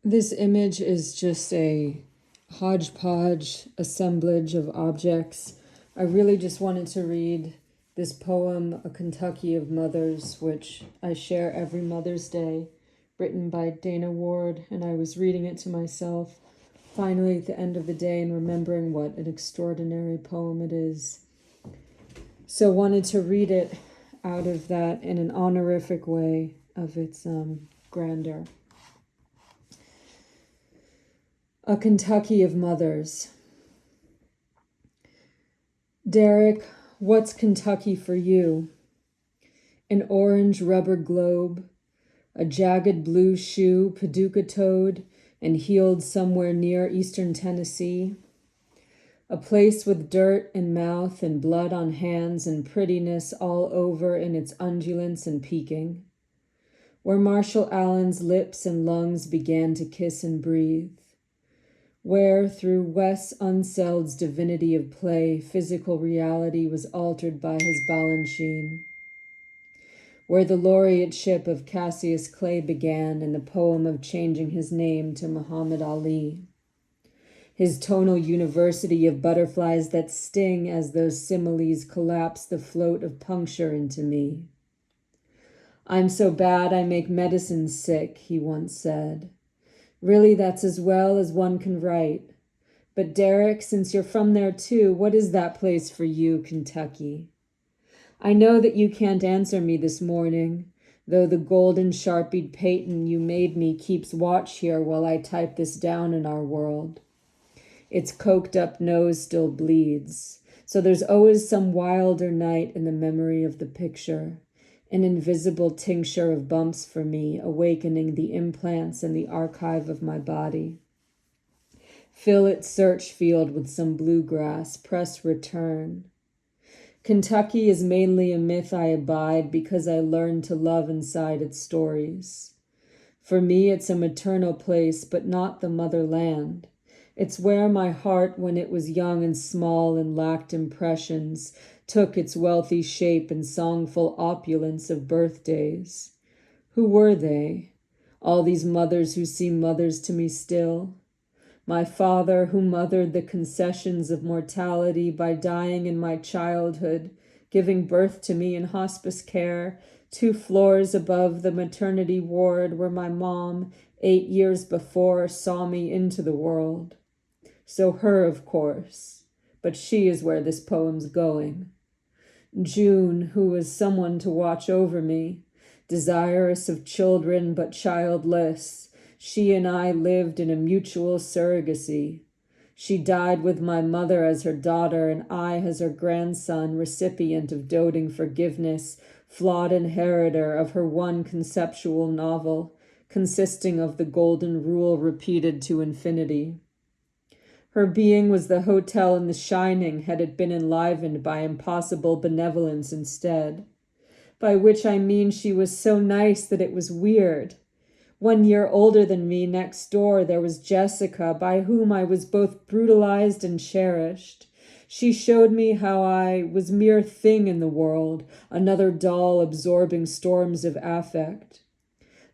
This image is just a hodgepodge assemblage of objects. I really just wanted to read this poem, A Kentucky of Mothers, which I share every Mother's Day, written by Dana Ward, and I was reading it to myself finally at the end of the day and remembering what an extraordinary poem it is. So wanted to read it out of that in an honorific way of its grandeur. A Kentucky of Mothers. Derek, what's Kentucky for you? An orange rubber globe, a jagged blue shoe Paducah-toed and healed somewhere near eastern Tennessee. A place with dirt in mouth and blood on hands and prettiness all over in its undulance and peaking. Where Marshall Allen's lips and lungs began to kiss and breathe. Where, through Wes Unseld's divinity of play, physical reality was altered by his Balanchine. Where the laureateship of Cassius Clay began in the poem of changing his name to Muhammad Ali. His tonal university of butterflies that sting as those similes collapse the float of puncture into me. I'm so bad I make medicine sick, he once said. Really, that's as well as one can write. But Derek, since you're from there too, what is that place for you, Kentucky? I know that you can't answer me this morning, though the golden sharpied Peyton you made me keeps watch here while I type this down in our world. Its coked up nose still bleeds, so there's always some wilder night in the memory of the picture. An invisible tincture of bumps for me, awakening the implants in the archive of my body. Fill its search field with some bluegrass, press return. Kentucky is mainly a myth I abide because I learned to love inside its stories. For me, it's a maternal place, but not the motherland. It's where my heart, when it was young and small and lacked impressions, took its wealthy shape and songful opulence of birthdays. Who were they? All these mothers who seem mothers to me still. My father, who mothered the concessions of mortality by dying in my childhood, giving birth to me in hospice care, 2 floors above the maternity ward where my mom, 8 years before, saw me into the world. So her, of course, but she is where this poem's going. June, who was someone to watch over me, desirous of children but childless, she and I lived in a mutual surrogacy. She died with my mother as her daughter and I as her grandson, recipient of doting forgiveness, flawed inheritor of her one conceptual novel, consisting of the golden rule repeated to infinity. Her being was the hotel in The Shining had it been enlivened by impossible benevolence instead. By which I mean she was so nice that it was weird. 1 year older than me, next door, there was Jessica, by whom I was both brutalized and cherished. She showed me how I was mere thing in the world, another doll absorbing storms of affect.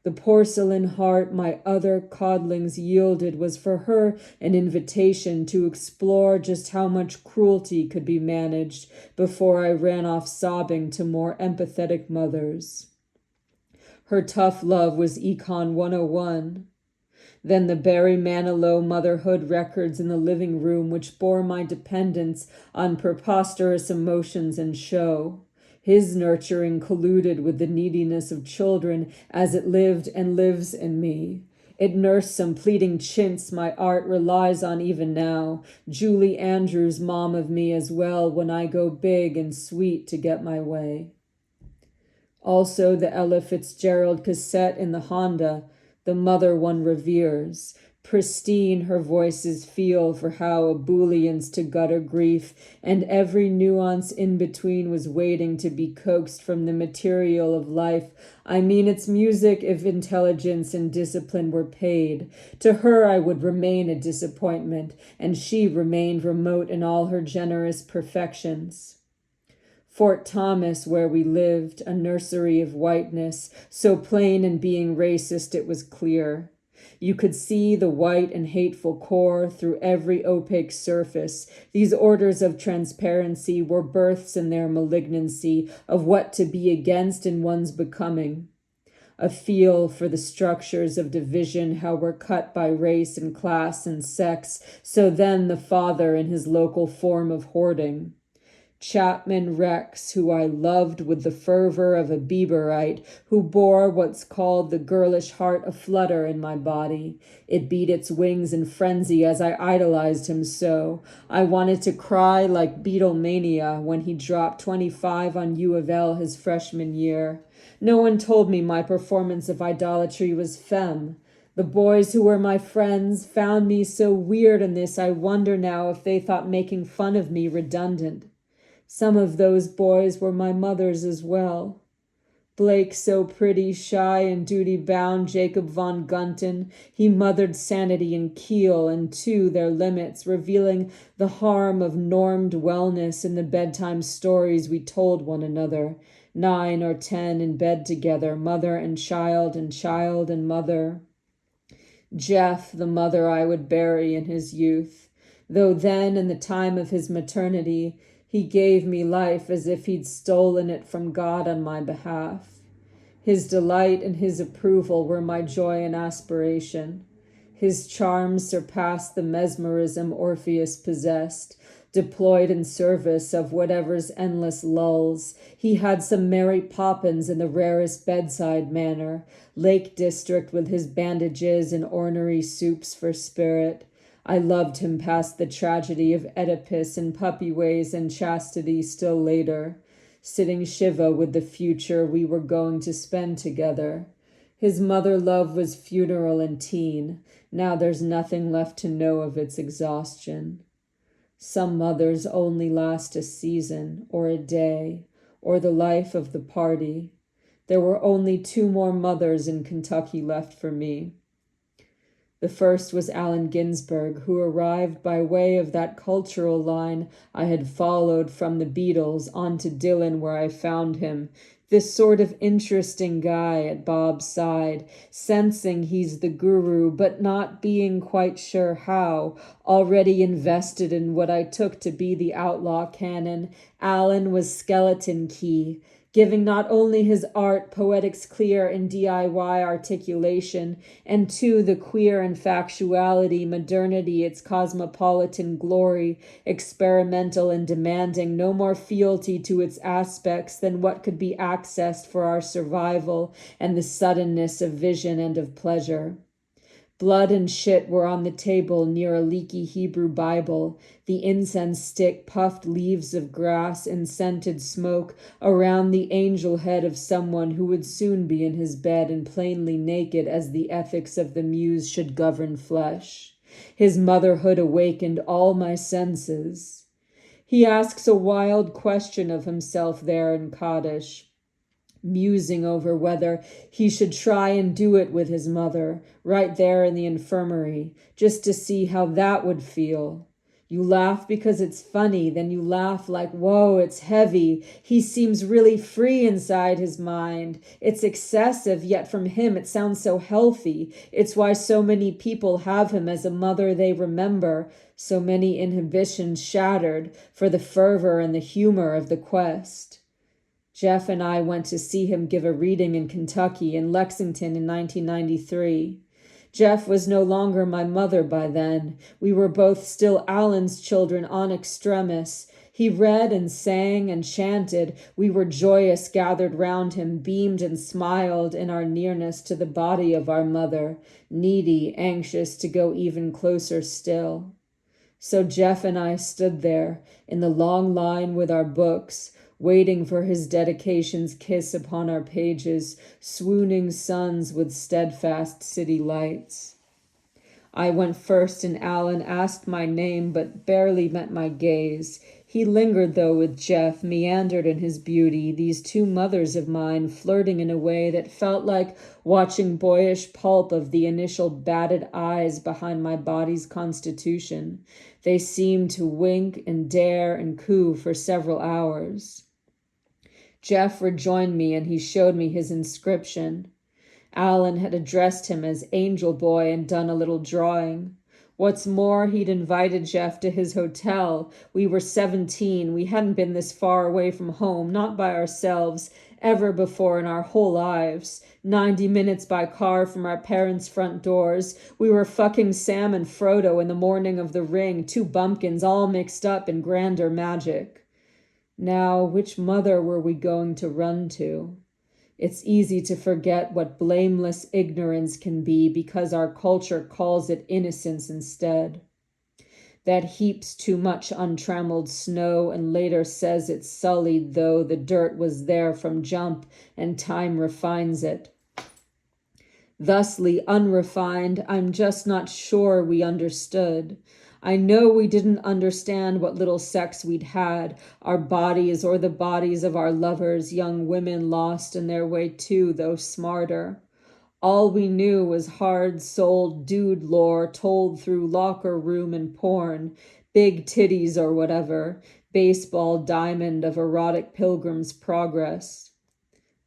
The porcelain heart my other coddlings yielded was for her an invitation to explore just how much cruelty could be managed before I ran off sobbing to more empathetic mothers. Her tough love was Econ 101. Then the Barry Manilow motherhood records in the living room which bore my dependence on preposterous emotions and show. His nurturing colluded with the neediness of children as it lived and lives in me. It nursed some pleading chintz my art relies on even now. Julie Andrews, mom of me as well, when I go big and sweet to get my way. Also the Ella Fitzgerald cassette in the Honda, the mother one reveres. Pristine her voice's feel for how ebullience to gutter grief, and every nuance in between was waiting to be coaxed from the material of life. I mean its music if intelligence and discipline were paid. To her I would remain a disappointment, and she remained remote in all her generous perfections. Fort Thomas, where we lived, a nursery of whiteness, so plain in being racist it was clear. You could see the white and hateful core through every opaque surface. These orders of transparency were births in their malignancy of what to be against in one's becoming. A feel for the structures of division, how we're cut by race and class and sex, so then the father in his local form of hoarding. Chapman Rex, who I loved with the fervor of a Bieberite, who bore what's called the girlish heart aflutter in my body. It beat its wings in frenzy as I idolized him so. I wanted to cry like Beatlemania when he dropped 25 on U of L his freshman year. No one told me my performance of idolatry was femme. The boys who were my friends found me so weird in this, I wonder now if they thought making fun of me redundant. Some of those boys were my mother's as well. Blake so pretty, shy and duty-bound, Jacob von Gunten, he mothered sanity in Kiel and to their limits, revealing the harm of normed wellness in the bedtime stories we told one another. 9 or 10 in bed together, mother and child and mother. Jeff, the mother I would bury in his youth, though then in the time of his maternity, he gave me life as if he'd stolen it from God on my behalf. His delight and his approval were my joy and aspiration. His charms surpassed the mesmerism Orpheus possessed, deployed in service of whatever's endless lulls. He had some Mary Poppins in the rarest bedside manner, Lake District with his bandages and ornery soups for spirit. I loved him past the tragedy of Oedipus and puppy ways and chastity still later, sitting Shiva with the future we were going to spend together. His mother love was funeral and teen. Now there's nothing left to know of its exhaustion. Some mothers only last a season or a day or the life of the party. There were only 2 more mothers in Kentucky left for me. The first was Allen Ginsberg, who arrived by way of that cultural line I had followed from the Beatles onto Dylan where I found him, this sort of interesting guy at Bob's side, sensing he's the guru, but not being quite sure how, already invested in what I took to be the outlaw canon. Allen was skeleton key, giving not only his art poetics clear in DIY articulation, and to the queer and factuality, modernity, its cosmopolitan glory, experimental and demanding no more fealty to its aspects than what could be accessed for our survival and the suddenness of vision and of pleasure. Blood and shit were on the table near a leaky Hebrew Bible, the incense stick puffed leaves of grass and scented smoke around the angel head of someone who would soon be in his bed and plainly naked as the ethics of the muse should govern flesh. His motherhood awakened all my senses. He asks a wild question of himself there in Kaddish, musing over whether he should try and do it with his mother, right there in the infirmary, just to see how that would feel. You laugh because it's funny, then you laugh like, whoa, it's heavy. He seems really free inside his mind. It's excessive, yet from him it sounds so healthy. It's why so many people have him as a mother they remember, so many inhibitions shattered for the fervor and the humor of the quest. Jeff and I went to see him give a reading in Kentucky in Lexington in 1993. Jeff was no longer my mother by then. We were both still Allen's children en extremis. He read and sang and chanted. We were joyous, gathered round him, beamed and smiled in our nearness to the body of our mother, needy, anxious to go even closer still. So Jeff and I stood there in the long line with our books, waiting for his dedication's kiss upon our pages, swooning suns with steadfast city lights. I went first and Allen asked my name but barely met my gaze. He lingered, though, with Jeff, meandered in his beauty, these 2 mothers of mine flirting in a way that felt like watching boyish pulp of the initial batted eyes behind my body's constitution. They seemed to wink and dare and coo for several hours. Jeff rejoined me and he showed me his inscription. Alan had addressed him as Angel Boy and done a little drawing. What's more, he'd invited Jeff to his hotel. We were 17. We hadn't been this far away from home, not by ourselves, ever before in our whole lives. 90 minutes by car from our parents' front doors. We were fucking Sam and Frodo in the morning of the ring, two bumpkins all mixed up in grander magic. Now, which mother were we going to run to? It's easy to forget what blameless ignorance can be because our culture calls it innocence instead. That heaps too much untrammeled snow and later says it's sullied, though the dirt was there from jump and time refines it. Thusly unrefined, I'm just not sure we understood. I know we didn't understand what little sex we'd had, our bodies or the bodies of our lovers, young women lost in their way too, though smarter. All we knew was hard-souled dude lore told through locker room and porn, big titties or whatever, baseball diamond of erotic Pilgrim's Progress.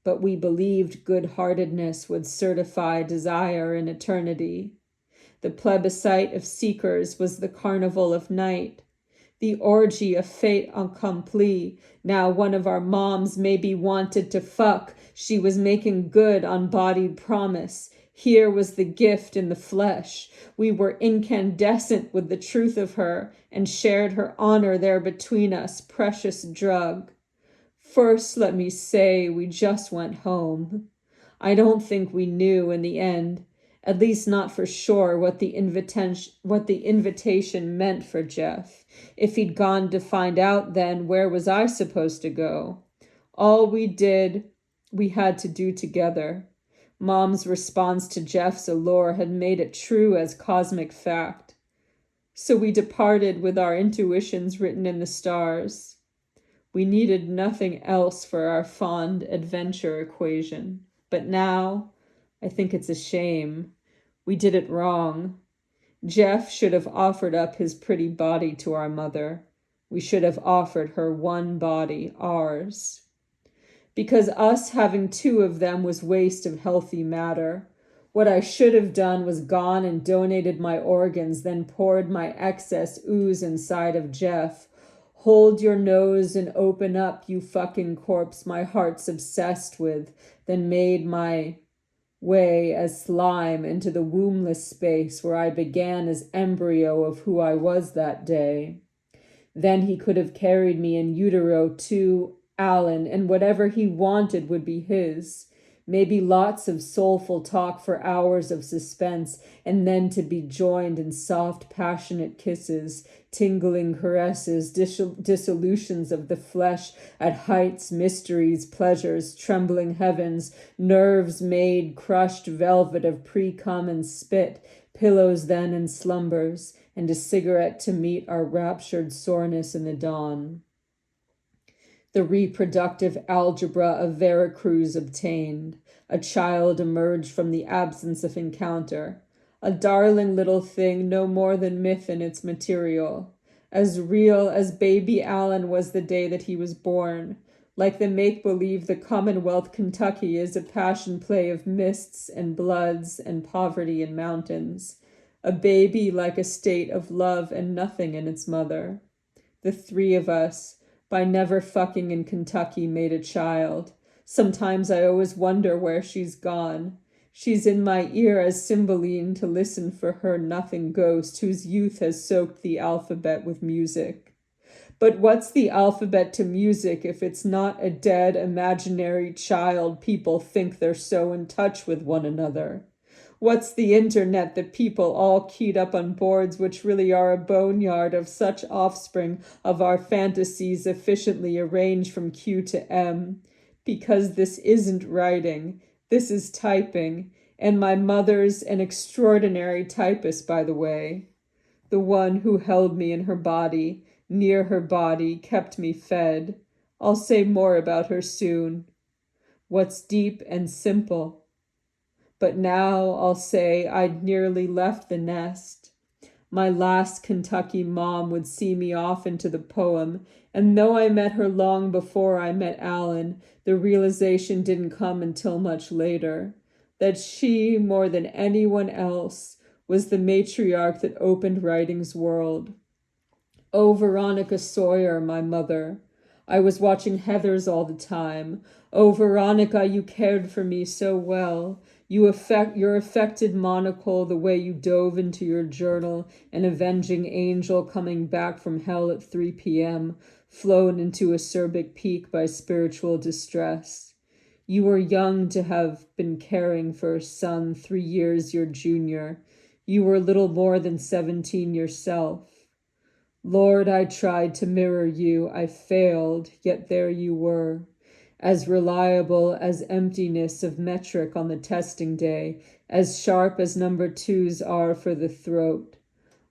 But we believed good-heartedness would certify desire in eternity. The plebiscite of seekers was the carnival of night, the orgy of fait accompli. Now one of our moms maybe wanted to fuck. She was making good on bodied promise. Here was the gift in the flesh. We were incandescent with the truth of her and shared her honor there between us, precious drug. First, let me say, we just went home. I don't think we knew in the end, at least not for sure, what the invitation meant for Jeff. If he'd gone to find out then, where was I supposed to go? All we did, we had to do together. Mom's response to Jeff's allure had made it true as cosmic fact. So we departed with our intuitions written in the stars. We needed nothing else for our fond adventure equation. But now, I think it's a shame. We did it wrong. Jeff should have offered up his pretty body to our mother. We should have offered her one body, ours. Because us having two of them was waste of healthy matter. What I should have done was gone and donated my organs, then poured my excess ooze inside of Jeff. Hold your nose and open up, you fucking corpse my heart's obsessed with, then made my way as slime into the wombless space where I began as embryo of who I was that day. Then he could have carried me in utero to Alan, and whatever he wanted would be his. Maybe lots of soulful talk for hours of suspense, and then to be joined in soft, passionate kisses, tingling caresses, dissolutions of the flesh at heights, mysteries, pleasures, trembling heavens, nerves made crushed velvet of pre-cum and spit, pillows then and slumbers, and a cigarette to meet our raptured soreness in the dawn. The reproductive algebra of Veracruz obtained. A child emerged from the absence of encounter. A darling little thing, no more than myth in its material. As real as baby Alan was the day that he was born. Like the make-believe the Commonwealth Kentucky is a passion play of mists and bloods and poverty and mountains. A baby like a state of love and nothing in its mother. The three of us, by never fucking in Kentucky, made a child. Sometimes I always wonder where she's gone. She's in my ear as Cymbeline to listen for her nothing ghost whose youth has soaked the alphabet with music. But what's the alphabet to music if it's not a dead imaginary child people think they're so in touch with one another? What's the internet that people all keyed up on boards which really are a boneyard of such offspring of our fantasies efficiently arranged from Q to M? Because this isn't writing, this is typing, and my mother's an extraordinary typist, by the way. The one who held me in her body, near her body, kept me fed. I'll say more about her soon. What's deep and simple. But now I'll say I'd nearly left the nest. My last Kentucky mom would see me off into the poem, and though I met her long before I met Alan, the realization didn't come until much later. that she, more than anyone else, was the matriarch that opened writing's world. Oh, Veronica Sawyer, my mother. I was watching Heathers all the time. Oh, Veronica, you cared for me so well. Your affected monocle, the way you dove into your journal, an avenging angel coming back from hell at 3 p.m., flown into acerbic peak by spiritual distress. You were young to have been caring for a son 3 years your junior. You were little more than 17 yourself. Lord, I tried to mirror you. I failed, yet there you were, as reliable as emptiness of metric on the testing day, as sharp as number twos are for the throat.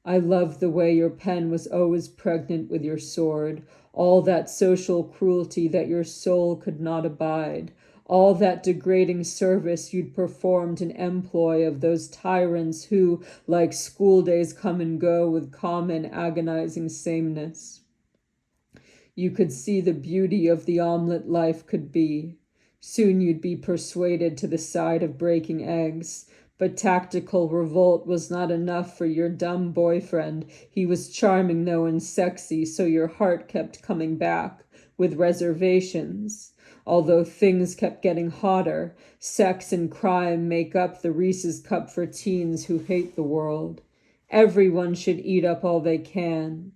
I loved the way your pen was always pregnant with your sword, all that social cruelty that your soul could not abide, all that degrading service you'd performed in employ of those tyrants who, like school days, come and go with common agonizing sameness. You could see the beauty of the omelet life could be. Soon you'd be persuaded to the side of breaking eggs. But tactical revolt was not enough for your dumb boyfriend. He was charming, though, and sexy, so your heart kept coming back, with reservations. Although things kept getting hotter, sex and crime make up the Reese's Cup for teens who hate the world. Everyone should eat up all they can.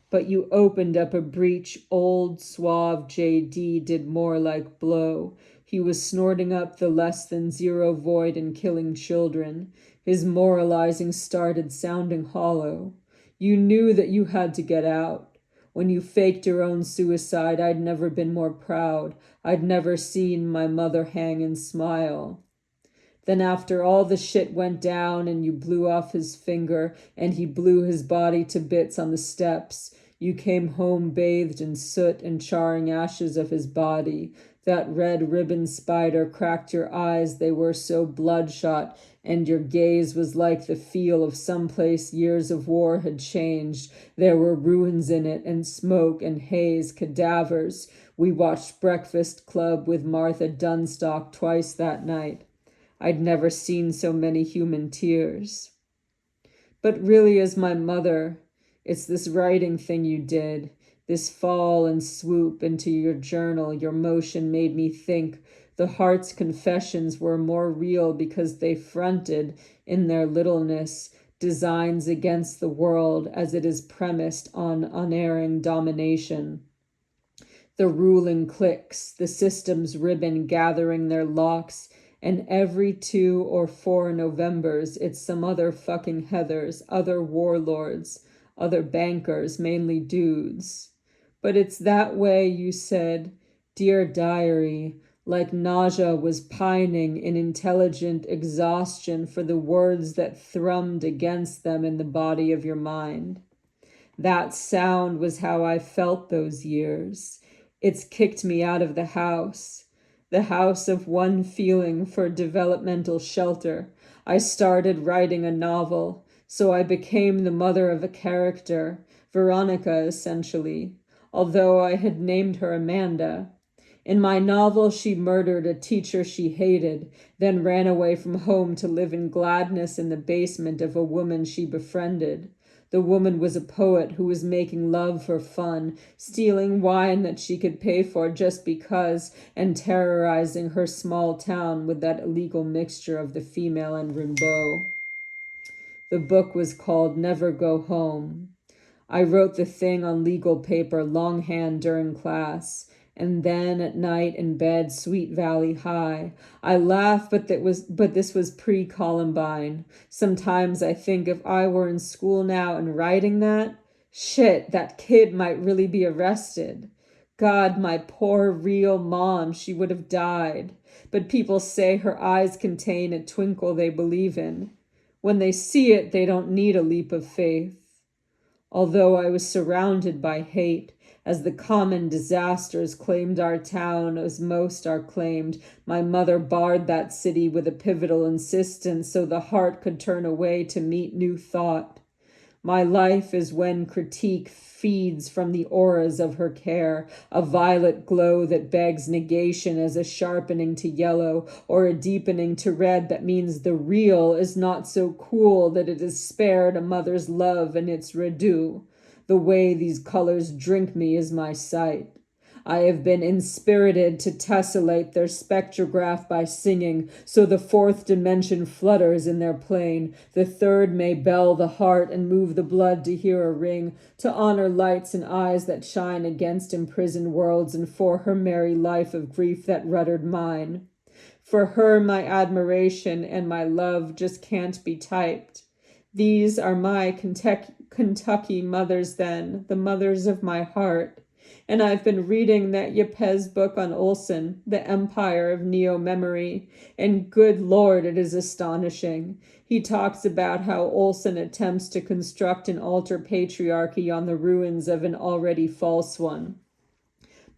But you opened up a breach old, suave J.D. did more like blow. He was snorting up the less than zero void and killing children. His moralizing started sounding hollow. You knew that you had to get out. When you faked your own suicide, I'd never been more proud. I'd never seen my mother hang and smile. Then after all the shit went down and you blew off his finger and he blew his body to bits on the steps, you came home bathed in soot and charring ashes of his body. That red ribbon spider cracked your eyes, they were so bloodshot, and your gaze was like the feel of some place years of war had changed. There were ruins in it, and smoke and haze, cadavers. We watched Breakfast Club with Martha Dunstock twice that night. I'd never seen so many human tears. But really, as my mother, it's this writing thing you did, this fall and swoop into your journal. Your motion made me think the heart's confessions were more real because they fronted, in their littleness, designs against the world as it is premised on unerring domination. The ruling cliques, the system's ribbon gathering their locks, and every 2 or 4 Novembers, it's some other fucking Heathers, other warlords, other bankers, mainly dudes. But it's that way, you said, dear diary, like nausea was pining in intelligent exhaustion for the words that thrummed against them in the body of your mind. That sound was how I felt those years. It's kicked me out of the house of one feeling for developmental shelter. I started writing a novel, so I became the mother of a character, Veronica essentially, although I had named her Amanda. In my novel, she murdered a teacher she hated, then ran away from home to live in gladness in the basement of a woman she befriended. The woman was a poet who was making love for fun, stealing wine that she could pay for just because, and terrorizing her small town with that illegal mixture of the female and Rimbaud. The book was called Never Go Home. I wrote the thing on legal paper longhand during class, and then at night in bed, Sweet Valley High. I laugh, but this was pre-Columbine. Sometimes I think if I were in school now and writing that, shit, that kid might really be arrested. God, my poor real mom, she would have died. But people say her eyes contain a twinkle they believe in. When they see it, they don't need a leap of faith. Although I was surrounded by hate, as the common disasters claimed our town as most are claimed, my mother barred that city with a pivotal insistence so the heart could turn away to meet new thought. My life is when critique feeds from the auras of her care, a violet glow that begs negation as a sharpening to yellow, or a deepening to red that means the real is not so cool that it is spared a mother's love and its redo. The way these colors drink me is my sight. I have been inspirited to tessellate their spectrograph by singing, so the fourth dimension flutters in their plane. The third may bell the heart and move the blood to hear a ring, to honor lights and eyes that shine against imprisoned worlds, and for her merry life of grief that ruddered mine. For her my admiration and my love just can't be typed. These are my Kentucky mothers then, the mothers of my heart. And I've been reading that Yepes book on Olson, The Empire of Neo-Memory, and good Lord, it is astonishing. He talks about how Olson attempts to construct an alter patriarchy on the ruins of an already false one.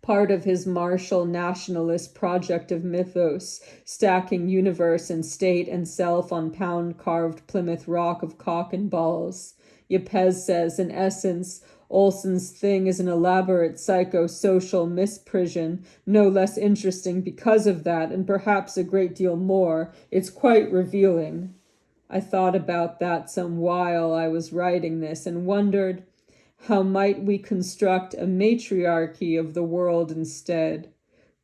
Part of his martial nationalist project of mythos, stacking universe and state and self on pound-carved Plymouth rock of cock and balls. Yepes says, in essence, Olson's thing is an elaborate psychosocial misprision, no less interesting because of that, and perhaps a great deal more. It's quite revealing. I thought about that some while I was writing this and wondered, how might we construct a matriarchy of the world instead?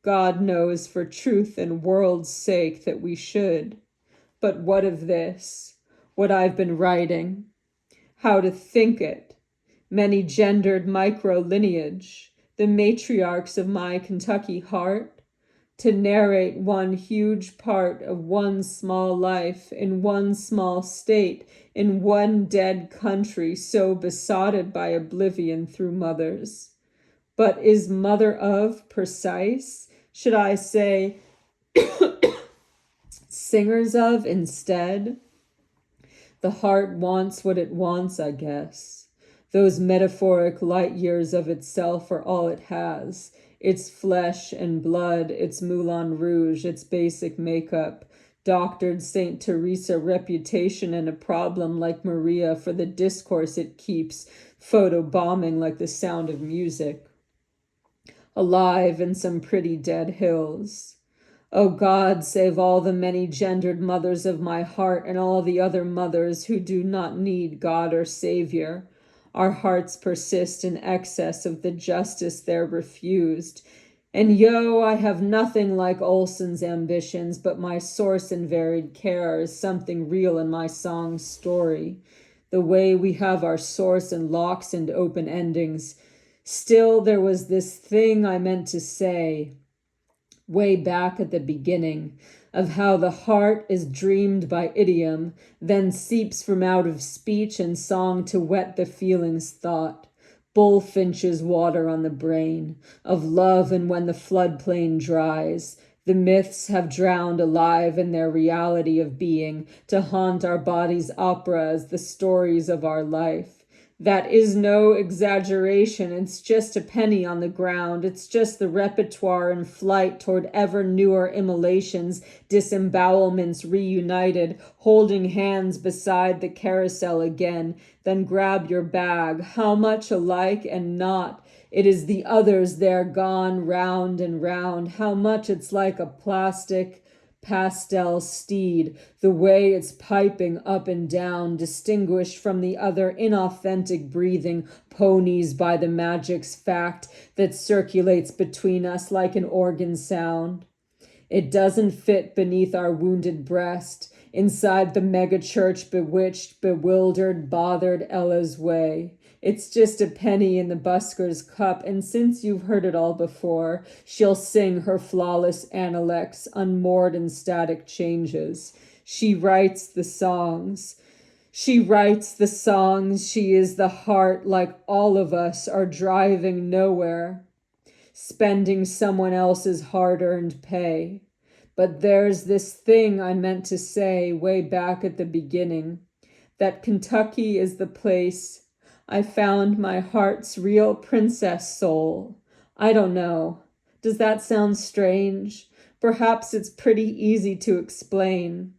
God knows for truth and world's sake that we should. But what of this? What I've been writing? How to think it? Many-gendered micro-lineage, the matriarchs of my Kentucky heart, to narrate one huge part of one small life in one small state in one dead country so besotted by oblivion through mothers. But is mother of precise? Should I say singers of instead? The heart wants what it wants, I guess. Those metaphoric light years of itself are all it has. Its flesh and blood, its Moulin Rouge, its basic makeup. Doctored St. Teresa reputation and a problem like Maria for the discourse it keeps, photobombing like the sound of music. Alive in some pretty dead hills. Oh God, save all the many-gendered mothers of my heart and all the other mothers who do not need God or Savior. Our hearts persist in excess of the justice they're refused. And I have nothing like Olson's ambitions, but my source in varied care is something real in my song's story. The way we have our source in locks and open endings. Still, there was this thing I meant to say, way back at the beginning, of how the heart is dreamed by idiom, then seeps from out of speech and song to wet the feelings thought. Bullfinches water on the brain, of love and when the floodplain dries. The myths have drowned alive in their reality of being, to haunt our body's opera as the stories of our life. That is no exaggeration. It's just a penny on the ground. It's just the repertoire in flight toward ever newer immolations, disembowelments reunited, holding hands beside the carousel again. Then grab your bag. How much alike and not. It is the others there gone round and round. How much it's like a plastic pastel steed, the way it's piping up and down, distinguished from the other inauthentic breathing ponies by the magic's fact that circulates between us like an organ sound. It doesn't fit beneath our wounded breast, inside the megachurch bewitched, bewildered, bothered Ella's way. It's just a penny in the busker's cup, and since you've heard it all before, she'll sing her flawless analects, unmoored in static changes. She writes the songs. She writes the songs. She is the heart, like all of us, are driving nowhere, spending someone else's hard-earned pay. But there's this thing I meant to say way back at the beginning, that Kentucky is the place I found my heart's real princess soul. I don't know. Does that sound strange? Perhaps it's pretty easy to explain.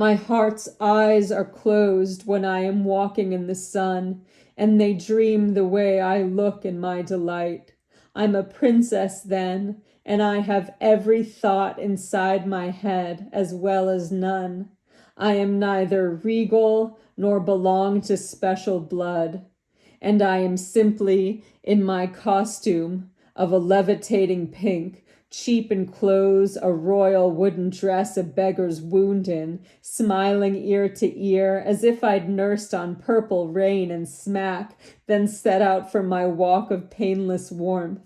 My heart's eyes are closed when I am walking in the sun, and they dream the way I look in my delight. I'm a princess then, and I have every thought inside my head as well as none. I am neither regal nor belong to special blood, and I am simply in my costume of a levitating pink, cheap in clothes, a royal wooden dress a beggar's wound in, smiling ear to ear, as if I'd nursed on purple rain and smack, then set out for my walk of painless warmth.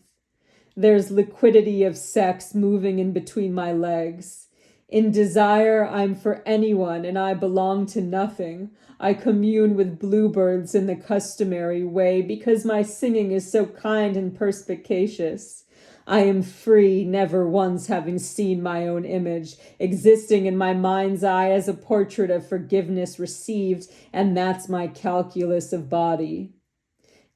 There's liquidity of sex moving in between my legs. In desire, I'm for anyone, and I belong to nothing. I commune with bluebirds in the customary way because my singing is so kind and perspicacious. I am free, never once having seen my own image, existing in my mind's eye as a portrait of forgiveness received, and that's my calculus of body.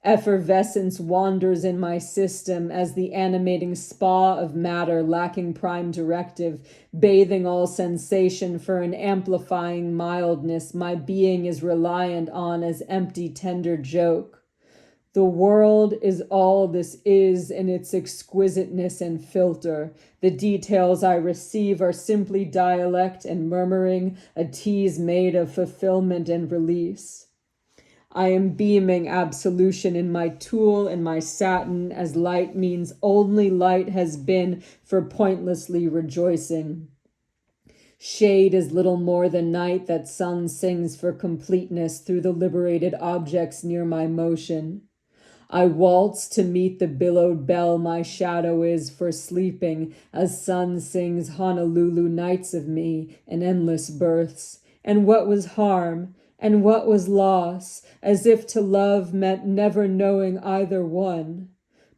Effervescence wanders in my system as the animating spa of matter lacking prime directive, bathing all sensation for an amplifying mildness my being is reliant on as empty tender joke. The world is all this is in its exquisiteness and filter. The details I receive are simply dialect and murmuring, a tease made of fulfillment and release. I am beaming absolution in my tulle and my satin, as light means only light has been for pointlessly rejoicing. Shade is little more than night that sun sings for completeness through the liberated objects near my motion. I waltz to meet the billowed bell my shadow is for sleeping, as sun sings Honolulu nights of me and endless births. And what was harm? And what was loss, as if to love meant never knowing either one.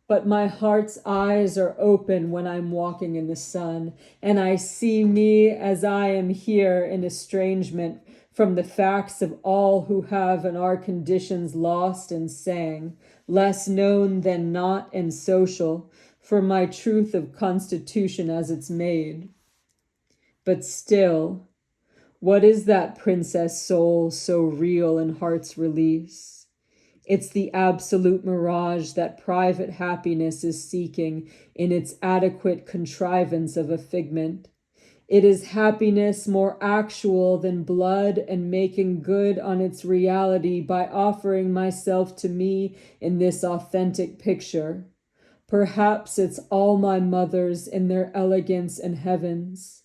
But my heart's eyes are open when I'm walking in the sun, and I see me as I am here in estrangement from the facts of all who have in our conditions lost and sang, less known than not and social, for my truth of constitution as it's made. But still, what is that princess soul so real in heart's release? It's the absolute mirage that private happiness is seeking in its adequate contrivance of a figment. It is happiness more actual than blood and making good on its reality by offering myself to me in this authentic picture. Perhaps it's all my mothers in their elegance and heavens.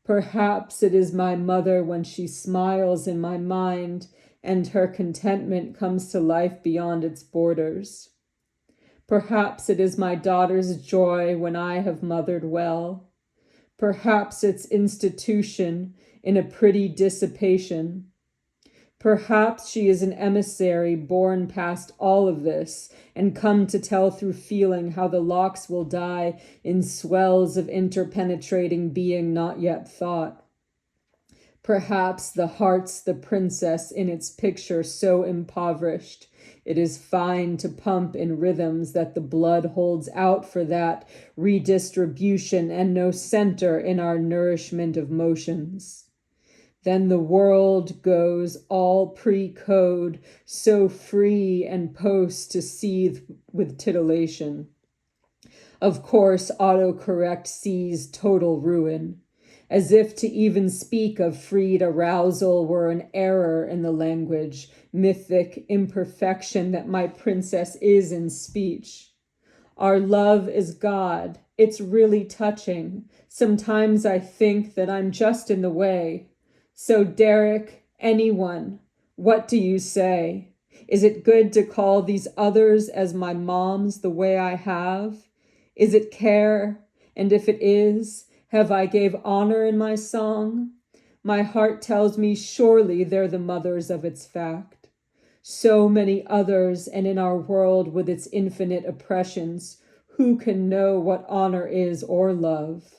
Perhaps it is my mother when she smiles in my mind and her contentment comes to life beyond its borders. Perhaps it is my daughter's joy when I have mothered well. Perhaps it's institution in a pretty dissipation. Perhaps she is an emissary born past all of this and come to tell through feeling how the locks will die in swells of interpenetrating being not yet thought. Perhaps the heart's the princess in its picture so impoverished it is fine to pump in rhythms that the blood holds out for that redistribution and no center in our nourishment of motions. Then the world goes all pre-code, so free and post to seethe with titillation. Of course, autocorrect sees total ruin, as if to even speak of freed arousal were an error in the language, mythic imperfection that my princess is in speech. Our love is God. It's really touching. Sometimes I think that I'm just in the way. So, Derek, anyone, what do you say? Is it good to call these others as my moms the way I have? Is it care? And if it is, have I gave honor in my song? My heart tells me surely they're the mothers of its fact. So many others, and in our world with its infinite oppressions, who can know what honor is or love?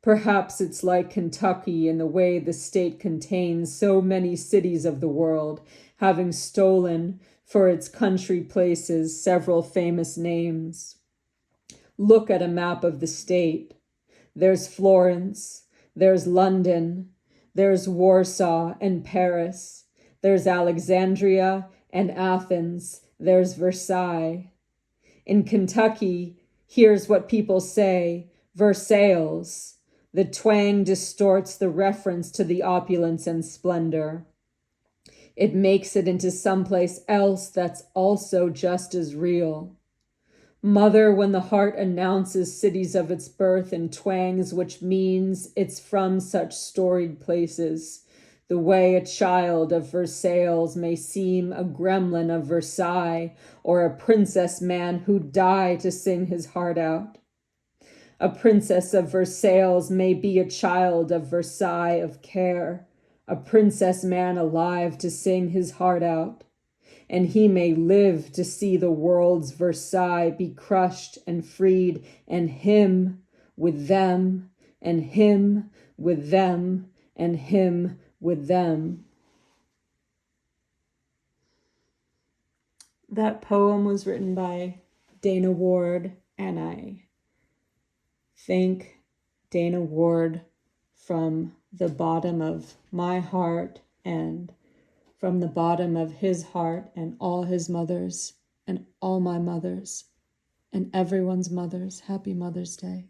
Perhaps it's like Kentucky in the way the state contains so many cities of the world, having stolen for its country places several famous names. Look at a map of the state. There's Florence, there's London, There's Warsaw and Paris. There's Alexandria and Athens. There's Versailles. In Kentucky, here's what people say, Versailles. The twang distorts the reference to the opulence and splendor. It makes it into someplace else that's also just as real. Mother, when the heart announces cities of its birth in twangs, which means it's from such storied places, the way a child of Versailles may seem a gremlin of Versailles or a princess man who'd die to sing his heart out. A princess of Versailles may be a child of Versailles of care, a princess man alive to sing his heart out. And he may live to see the world's Versailles be crushed and freed, and him with them, and him with them, and him with them. That poem was written by Dana Ward, and I thank Dana Ward from the bottom of my heart and from the bottom of his heart and all his mothers and all my mothers and everyone's mothers. Happy Mother's Day.